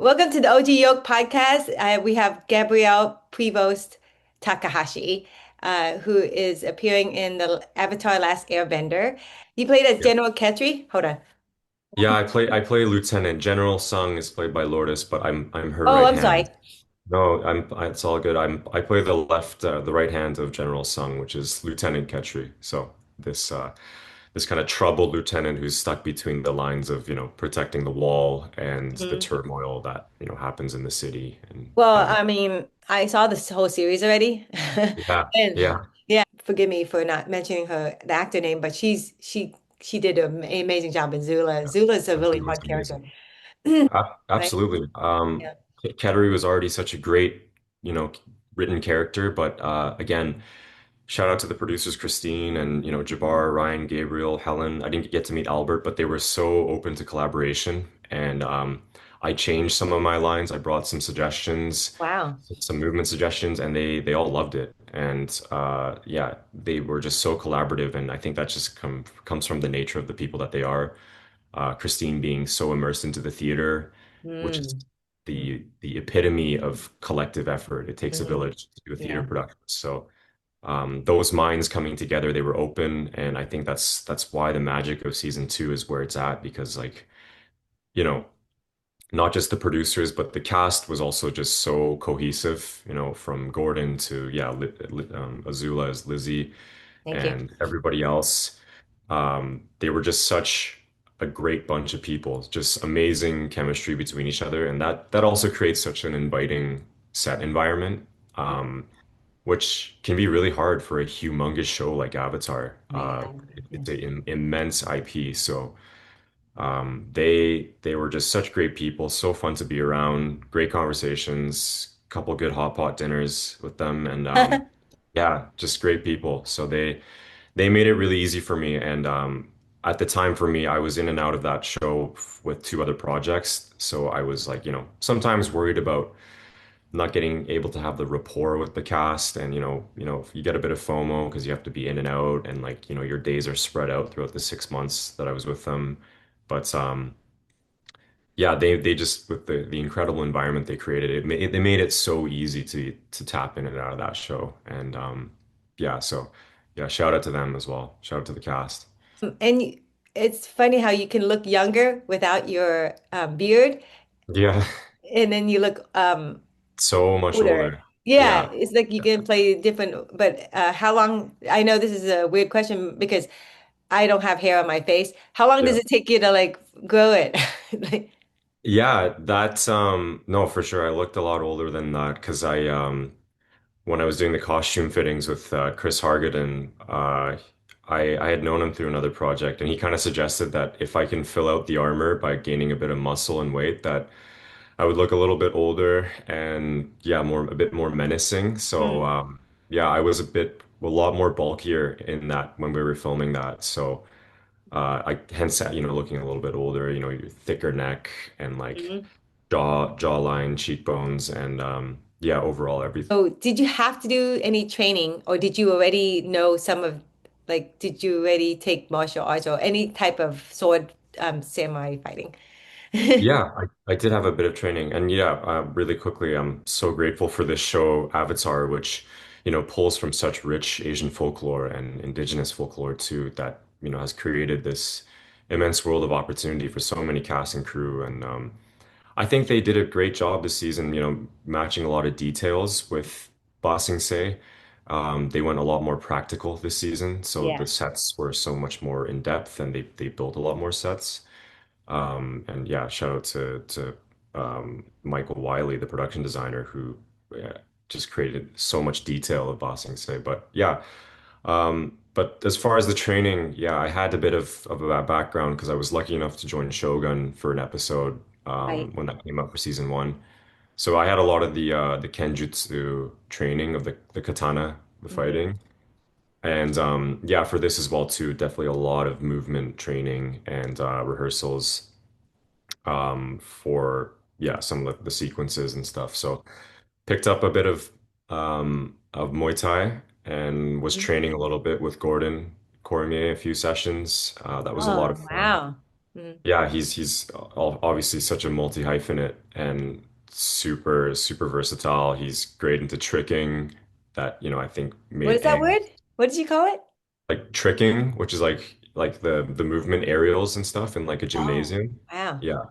Welcome to the OG YOLK Podcast. We have Gabrielle Prevost-Takahashi, who is appearing in the Avatar: Last Airbender. You played as Yeah. General Ketri. Hold on. Yeah, I play Lieutenant. General Sung is played by Lourdes, but I'm her Oh, right I'm sorry. hand. No, it's all good. I play the right hand of General Sung, which is Lieutenant Ketri. So this kind of troubled lieutenant who's stuck between the lines of, protecting the wall and the Mhm. turmoil that, happens in the city and Well, and I mean, I saw this whole series already, yeah, and yeah, yeah, forgive me for not mentioning the actor name, but she did an amazing job in Zula. yeah. Zula's a really She was hard character. amazing. Right? Absolutely. Yeah. Kettering was already such a great, written character, but again, shout out to the producers, Christine and Jabbar, Ryan, Gabriel, Helen. I didn't get to meet Albert, but they were so open to collaboration, and I changed some of my lines. I brought some suggestions, Wow. some movement suggestions, and they all loved it. And yeah, they were just so collaborative, and I think that just comes from the nature of the people that they are. Christine being so immersed into the theater, which is Mm. the epitome of collective effort. It takes a Hmm. village to do a theater Yeah. production. So those minds coming together, they were open, and I think that's why the magic of season two is where it's at because like you know not just the producers, but the cast was also just so cohesive. From Gordon to yeah, Azula as Lizzie Thank you. and everybody else. They were just such a great bunch of people, just amazing chemistry between each other, and that also creates such an inviting set environment, which can be really hard for a humongous show like Avatar. Oh my It's God. an immense IP, so they were just such great people, so fun to be around, great conversations, couple good hot pot dinners with them, and yeah, just great people. So they made it really easy for me. And at the time for me, I was in and out of that show with two other projects. So I was like, sometimes worried about not getting able to have the rapport with the cast. And, you get a bit of FOMO because you have to be in and out and like, your days are spread out throughout the 6 months that I was with them. But yeah, they just with the incredible environment they created, they made it so easy to tap in and out of that show. And yeah, so yeah, shout out to them as well. Shout out to the cast. And it's funny how you can look younger without your beard, Yeah, and then you look so much older. older. Yeah, Yeah, it's like you can play different. But how long? I know this is a weird question because I don't have hair on my face. How long does yeah. it take you to like grow it? Like, Yeah, that's no, for sure. I looked a lot older than that because when I was doing the costume fittings with Chris Hargadon, I had known him through another project, and he kind of suggested that if I can fill out the armor by gaining a bit of muscle and weight, that I would look a little bit older and yeah, a bit more menacing. So mm, yeah, I was a lot more bulkier in that when we were filming that. So I hence looking a little bit older. Your thicker neck and like mhm. jawline, cheekbones, and yeah, overall everything. So, did you have to do any training, or did you already know some of, like, did you already take martial arts or any type of sword samurai fighting? Yeah, I did have a bit of training. And yeah, really quickly, I'm so grateful for this show, Avatar, which, pulls from such rich Asian folklore and indigenous folklore too, that, has created this immense world of opportunity for so many cast and crew. And I think they did a great job this season, matching a lot of details with Ba Sing Se. They went a lot more practical this season, so the Yeah. sets were so much more in depth and they built a lot more sets. And yeah, shout out to Michael Wiley, the production designer, who just created so much detail of Bossing Say. But yeah, but as far as the training, yeah, I had a bit of a background because I was lucky enough to join Shogun for an episode Right. when that came out for season one. So I had a lot of the Kenjutsu training of the katana, the Mhm. fighting. And yeah, for this as well too, definitely a lot of movement training and rehearsals for yeah some of the sequences and stuff. So picked up a bit of Muay Thai and was training a little bit with Gordon Cormier a few sessions. That was a lot Oh, of fun. wow. Mm. Yeah, obviously such a multi-hyphenate and super versatile. He's great into tricking that, I think What is made that Ang word? What did you call it? like tricking, which is like the movement aerials and stuff in like a Oh, gymnasium. wow. Yeah.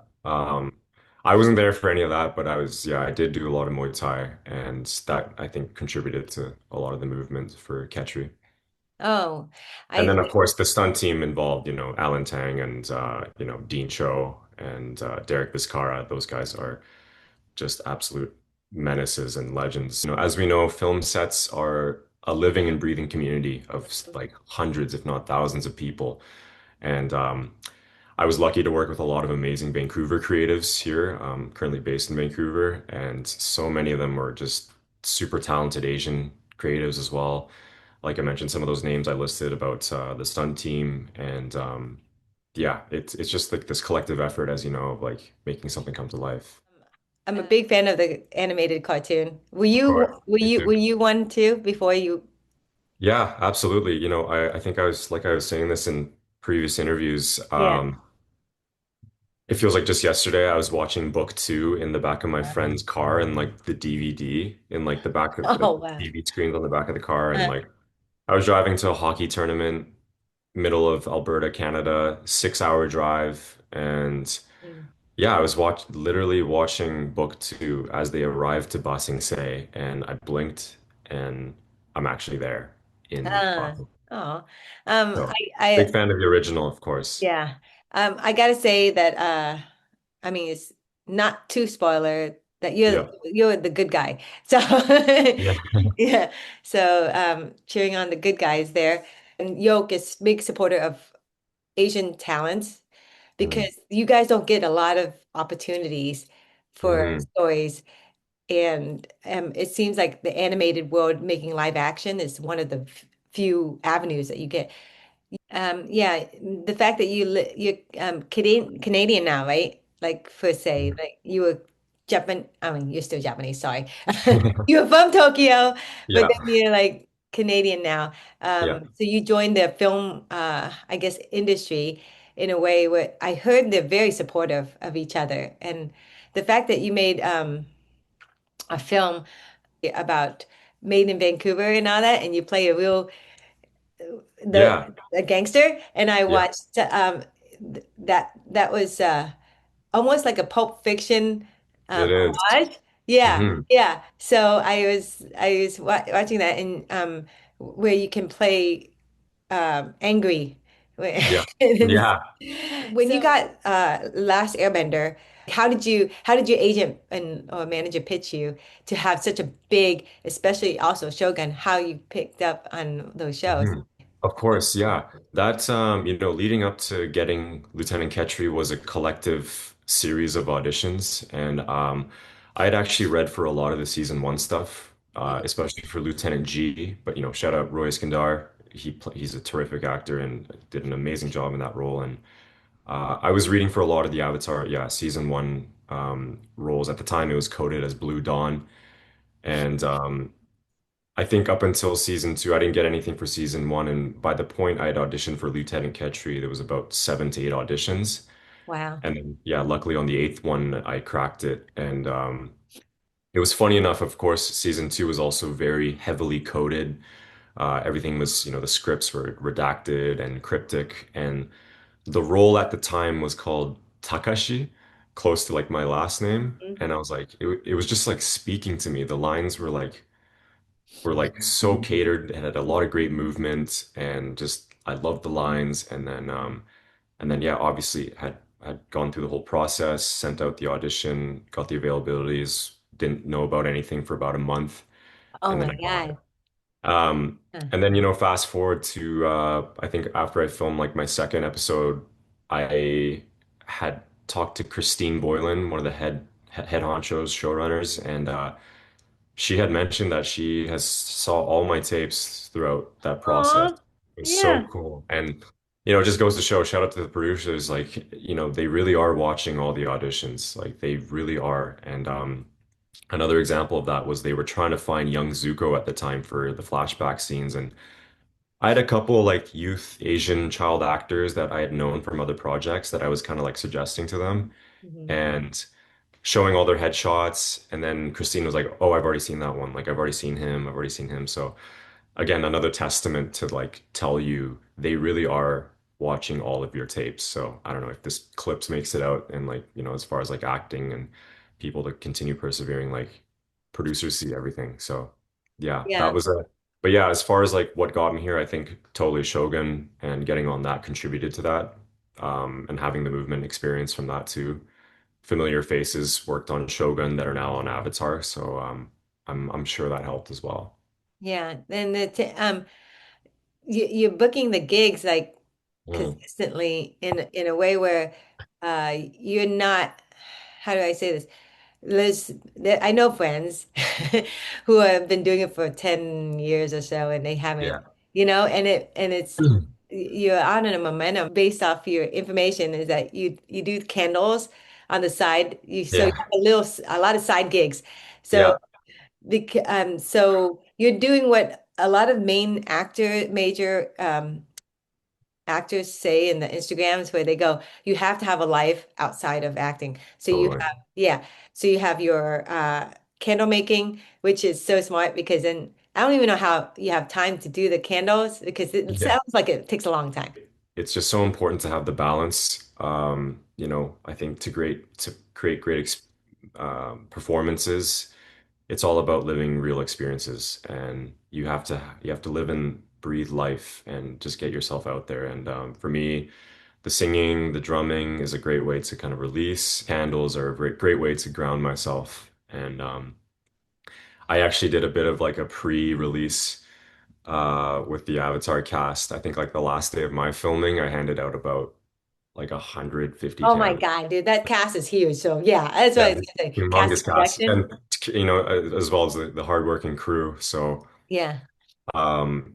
I wasn't there for any of that, but I did do a lot of Muay Thai, and that I think contributed to a lot of the movement for Ketri. Oh, And I then of course the stunt team involved, Alan Tang and Dean Cho and Derek Vizcarra. Those guys are just absolute menaces and legends. As we know, film sets are a living and breathing community of like hundreds, if not thousands of people. And I was lucky to work with a lot of amazing Vancouver creatives here, currently based in Vancouver, and so many of them were just super talented Asian creatives as well. Like I mentioned, some of those names I listed about the stunt team, and yeah, it's just like this collective effort, as you know, of like making something come to life. I'm a big fan of the animated cartoon. Of course, me Were too. you one too before you? Yeah, absolutely. I think I was saying this in previous interviews. Yeah. It feels like just yesterday I was watching book two in the back of my friend's car and like the DVD in like the back of the Oh, wow. TV screens on the back of the car. And Uh, like I was driving to a hockey tournament, middle of Alberta, Canada, 6 hour drive. And mm. yeah, literally watching book two as they arrived to Ba Sing Se, and I blinked and I'm actually there in Uh, Boston. oh, So I, big fan of the original, of course. yeah. I gotta say that, I mean, it's not too spoiler that Yeah. you're the good guy. So, Yeah. yeah. So, cheering on the good guys there. And Yoke is big supporter of Asian talents Mhm. because you guys don't get a lot of opportunities for Mhm. stories. And it seems like the animated world making live action is one of the few avenues that you get. Yeah, the fact that you're Canadian now, right? Like for say, Mhm. like you were Japan. I mean, you're still Japanese. Sorry, you were from Tokyo, but Yeah. then you're like Canadian now. Yeah. So you joined the film, I guess, industry in a way where I heard they're very supportive of each other, and the fact that you made a film about made in Vancouver and all that, and you play a real the Yeah. a gangster, and I Yeah. watched that was almost like a Pulp Fiction It is. homage. Yeah, Hmm. yeah. So I was wa watching that, and where you can play angry. Yeah. And Yeah. when you got Last Airbender, how did your agent and or manager pitch you to have such a big, especially also Shogun, how you picked up on those shows? Mhm. Of course, yeah. That leading up to getting Lieutenant Ketri was a collective series of auditions, and I had actually read for a lot of the season one stuff, Mm. especially for Lieutenant G. But shout out Roy Iskandar. He's a terrific actor and did an amazing job in that role. And I was reading for a lot of the Avatar, yeah, season one roles. At the time, it was coded as Blue Dawn, and I think up until season two, I didn't get anything for season one. And by the point I had auditioned for Lieutenant Ketri, there was about 7 to 8 auditions. Wow. And then, yeah, luckily on the eighth one, I cracked it. And it was funny enough, of course, season two was also very heavily coded. Everything was, the scripts were redacted and cryptic. And the role at the time was called Takashi, close to like my last name. Mm. And I was like, it was just like speaking to me. The lines were like so catered. It had a lot of great movement and just I loved the lines. And then yeah, obviously had gone through the whole process, sent out the audition, got the availabilities, didn't know about anything for about a month, Oh and then my I got it. God. Huh. And then fast forward to I think after I filmed like my second episode, I had talked to Christine Boylan, one of the head honchos, showrunners, and she had mentioned that she has saw all my tapes throughout that process. Aw, It was so yeah. cool. And it just goes to show, shout out to the producers, like, they really are watching all the auditions. Like they really are. And another example of that was they were trying to find young Zuko at the time for the flashback scenes. And I had a couple like youth Asian child actors that I had known from other projects that I was kind of like suggesting to them Mhm. and showing all their headshots. And then Christine was like, "Oh, I've already seen that one. Like I've already seen him. I've already seen him." So again, another testament to like tell you they really are watching all of your tapes. So I don't know if this clips makes it out and like, as far as like acting and people to continue persevering, like producers see everything. So yeah, that Yeah. was a, but yeah, as far as like what got me here, I think totally Shogun and getting on that contributed to that. And having the movement experience from that too. Familiar faces worked on Shogun that are now on Avatar. So I'm sure that helped as well. Yeah. And you're booking the gigs like Mm. consistently in a way where you're not, how do I say this? I know friends who have been doing it for 10 years or so and they haven't, Yeah. and it's you're on a momentum based off your information is that you do candles on the side. So you Yeah. have a lot of side gigs. So Yeah. so you're doing what a lot of major actors say in the Instagrams where they go, you have to have a life outside of acting. So you Totally. have, yeah. So you have your candle making, which is so smart because then I don't even know how you have time to do the candles because it Yeah. sounds like it takes a long time. It's just so important to have the balance. I think to create great performances, it's all about living real experiences, and you have to live and breathe life and just get yourself out there. And for me, the singing, the drumming is a great way to kind of release. Candles are a great way to ground myself. And I actually did a bit of like a pre-release with the Avatar cast. I think like the last day of my filming, I handed out about like 150 Oh my candles. God, dude, that cast is huge. So yeah, that's what I Yeah, was gonna say. Cast humongous and cast, production. and as well as the hardworking crew. So Yeah.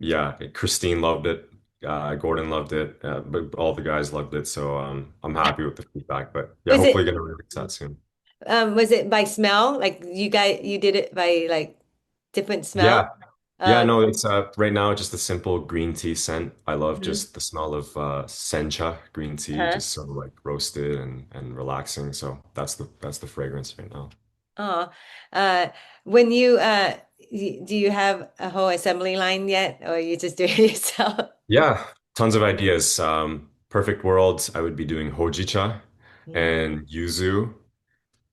yeah, Christine loved it. Gordon loved it, but all the guys loved it. So I'm happy with the feedback. But yeah, Was hopefully it gonna release that soon. was it by smell? Like you did it by like different smell? Yeah, yeah, no, it's right now just a simple green tea scent. I love Mhm. just the smell of sencha green tea, Uh-huh. just so like roasted and relaxing. So that's the fragrance right now. Oh, uh, when you do you have a whole assembly line yet, or you just do it yourself? Yeah, tons of ideas. Perfect world, I would be doing hojicha Mhm. and yuzu,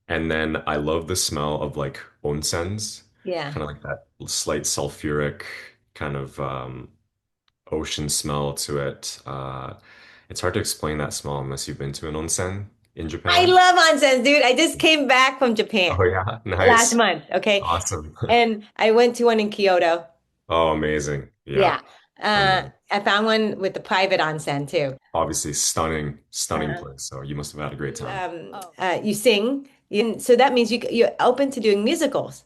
and then I love the smell of like onsens, Yeah. kind of like that slight sulfuric kind of ocean smell to it. It's hard to explain that smell unless you've been to an onsen in I Japan. love onsen, dude. I just came back from Japan Oh yeah, last nice. month, okay? Awesome. And I went to one in Kyoto. Oh, amazing. Yeah. Yeah. I found one with the private onsen too. Obviously stunning, stunning Uh, place. So you must have had a great time. you sing, so that means you're open to doing musicals,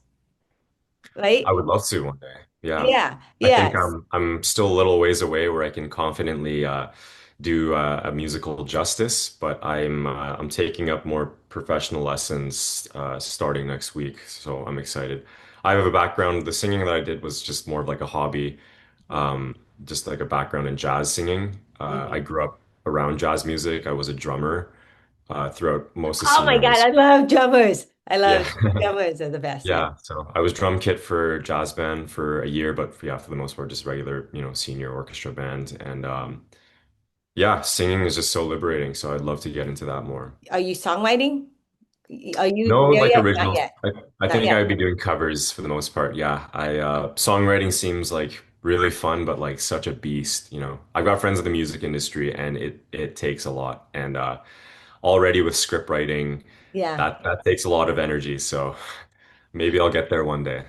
I right? would love to one day. Yeah. Yeah. I think Yes. I'm still a little ways away where I can confidently do a musical justice, but I'm taking up more professional lessons starting next week, so I'm excited. I have a background. The singing that I did was just more of like a hobby, um, just like a background in jazz singing. I Mhm. grew up around jazz music. I was a drummer throughout most of Oh my senior high God, I school. love drummers. I Yeah. love drummers are the best. Yeah. Yeah, so I was drum kit for jazz band for a year, but yeah, for the most part, just regular, senior orchestra band. And yeah, singing is just so liberating. So I'd love to get into that more. Are you songwriting? Are you No, there like yet? Not originals. yet. I Not think yet. I would be doing covers for the most part. Yeah, I songwriting seems like really fun, but like such a beast. I've got friends in the music industry, and it takes a lot. And already with script writing, Yeah. that takes a lot of energy. So maybe I'll get there one day.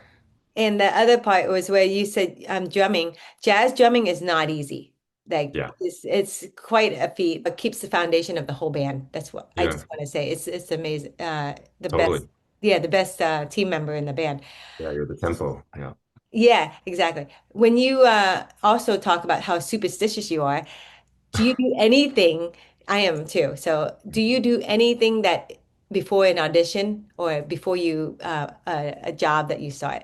And the other part was where you said drumming. Jazz drumming is not easy. Like Yeah, it's quite a feat, but keeps the foundation of the whole band. That's what I yeah, just want to say. It's amazing. The best, totally. yeah, the best team member in the band. Yeah, you're the tempo. Yeah. Yeah, exactly. When you also talk about how superstitious you are, do you do anything? I am too. So, do you do anything before an audition or before a job that you start?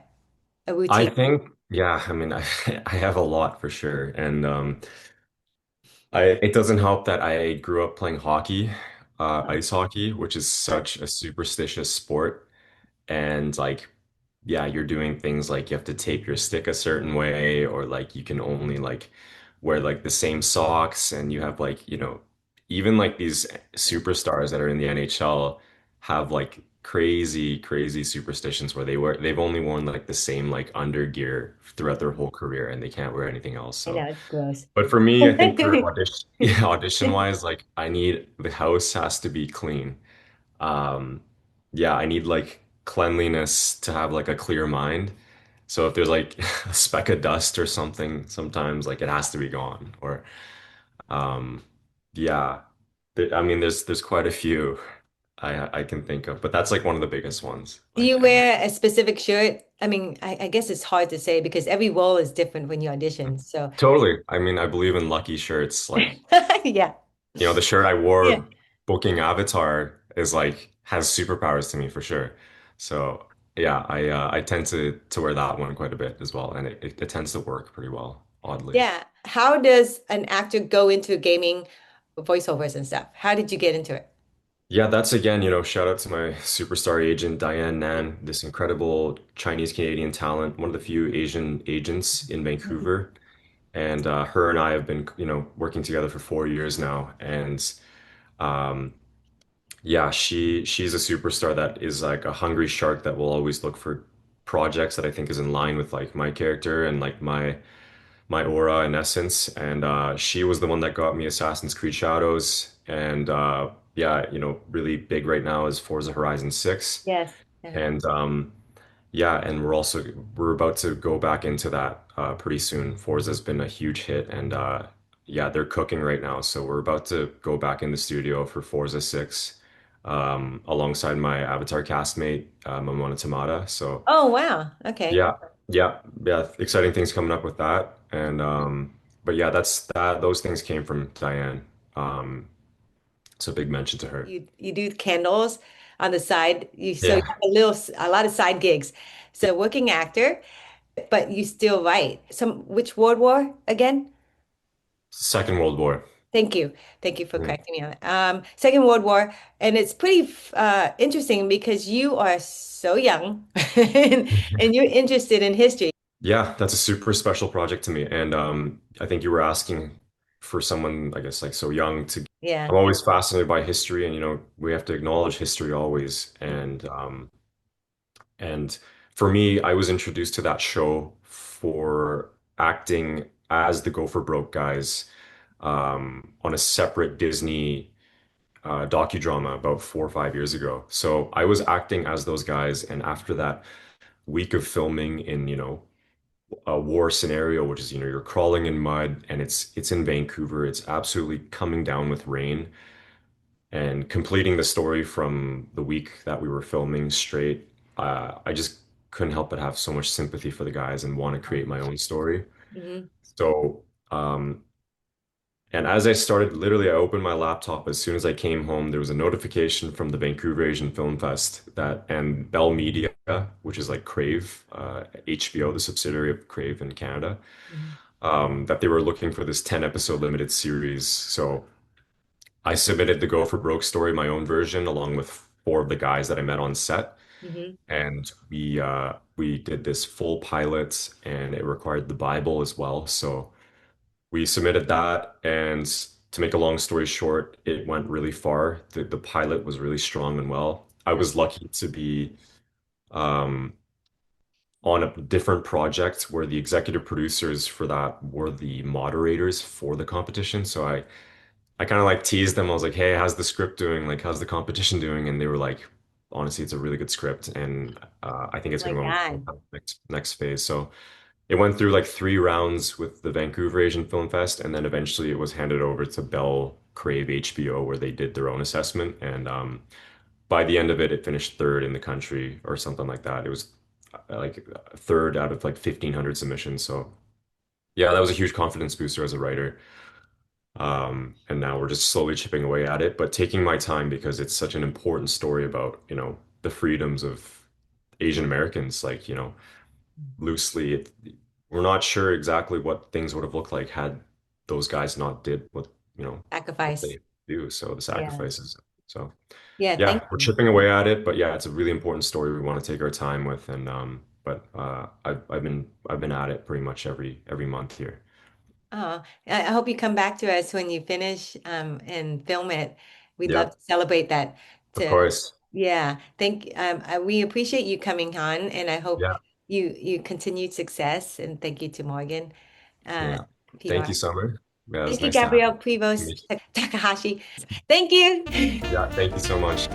a I routine? think, yeah, I mean, I have a lot for sure. And it doesn't help that I grew up playing hockey, ice hockey, which is such a superstitious sport. And like, yeah, you're doing things like you have to tape your stick a certain way, or like you can only like wear like the same socks, and you have like, even like these superstars that are in the NHL have like crazy superstitions where they've only worn like the same like undergear throughout their whole career and they can't wear anything else. I So know it's gross. but for me, I think for audition, yeah, audition wise, like I need the house has to be clean. Um, yeah, I need like cleanliness to have like a clear mind. So if there's like a speck of dust or something, sometimes like it has to be gone. Or um, yeah, I mean, there's quite a few I can think of, but that's like one of the biggest ones. Do you Like I need wear a specific shirt? I mean, I guess it's hard to say because every role is different when you audition. So, totally. I mean, I believe in lucky shirts. Like yeah. the shirt I Yeah. wore booking Avatar is like has superpowers to me for sure. So yeah, I tend to wear that one quite a bit as well, and it tends to work pretty well, oddly. Yeah. How does an actor go into gaming voiceovers and stuff? How did you get into it? Yeah, that's again, shout out to my superstar agent Diane Nan, this incredible Chinese Canadian talent, one of the few Asian agents in Mhm. Vancouver. And her and I have been, working together for 4 years now, and um, yeah, she's a superstar that is like a hungry shark that will always look for projects that I think is in line with like my character and like my aura and essence. And she was the one that got me Assassin's Creed Shadows. And yeah, really big right now is Forza Horizon 6. Yes. Uh-huh. And yeah, and we're about to go back into that pretty soon. Forza's been a huge hit, and yeah, they're cooking right now. So we're about to go back in the studio for Forza 6 alongside my Avatar castmate, Momona Tamada. So Oh, wow. Okay. yeah, yeah, exciting things coming up with that. And but yeah, those things came from Diane. Um, so big mention to her. You do candles on the side. You Yeah, have a lot of side gigs. So working actor, but you still write. Which World War again? Second World War. Thank you. Thank you for Mm. correcting me on it. Second World War, and it's pretty interesting because you are so young and you're interested in history. Yeah, that's a super special project to me. And I think you were asking for someone, I guess, like so young to. Yeah. I'm always fascinated by history, and we have to acknowledge history always. And for me, I was introduced to that show for acting as the Go for Broke guys on a separate Disney docudrama about 4 or 5 years ago. So I was acting as those guys, and after that week of filming in, a war scenario, which is, you're crawling in mud and it's in Vancouver. It's absolutely coming down with rain. And completing the story from the week that we were filming straight, I just couldn't help but have so much sympathy for the guys and want to create my own story. Hmm. So, and as I started, literally, I opened my laptop as soon as I came home. There was a notification from the Vancouver Asian Film Fest and Bell Media, which is like Crave, HBO, the subsidiary of Crave in Canada, Hmm. that they were looking for this 10 episode limited series. So I submitted the Go for Broke story, my own version, along with four of the guys that I met on set. Hmm. And we did this full pilot, and it required the Bible as well. So we submitted that, and to make a long story short, it went really far. The pilot was really strong and well. I was lucky to be um, on a different project where the executive producers for that were the moderators for the competition. So I kind of like teased them. I was like, "Hey, how's the script doing? Like, how's the competition doing?" And they were like, "Honestly, it's a really good script, and I think it's My going to go on God. to the next phase." So it went through like 3 rounds with the Vancouver Asian Film Fest, and then eventually it was handed over to Bell Crave HBO, where they did their own assessment. And by the end of it, it finished third in the country or something like that. It was like third out of like 1,500 submissions. So yeah, that was a huge confidence booster as a writer. And now we're just slowly chipping away at it, but taking my time because it's such an important story about, the freedoms of Asian Americans. Like, loosely. We're not sure exactly what things would have looked like had those guys not did what Sacrifice. they do. So the Yeah. sacrifices. So Yeah, yeah, thank we're you. chipping away at it, but yeah, it's a really important story we want to take our time with, and but I've been at it pretty much every month here. Oh, I hope you come back to us when you finish and film it. We'd love Yeah, to celebrate that. of To course. Yeah, we appreciate you coming on, and I hope Yeah, you continued success. And thank you to Morgan, uh, yeah. Thank PR. you, Summer. Yeah, it was Thank you, nice to have Gabrielle you. Prevost Takahashi. Thank you. Yeah, thank you so much.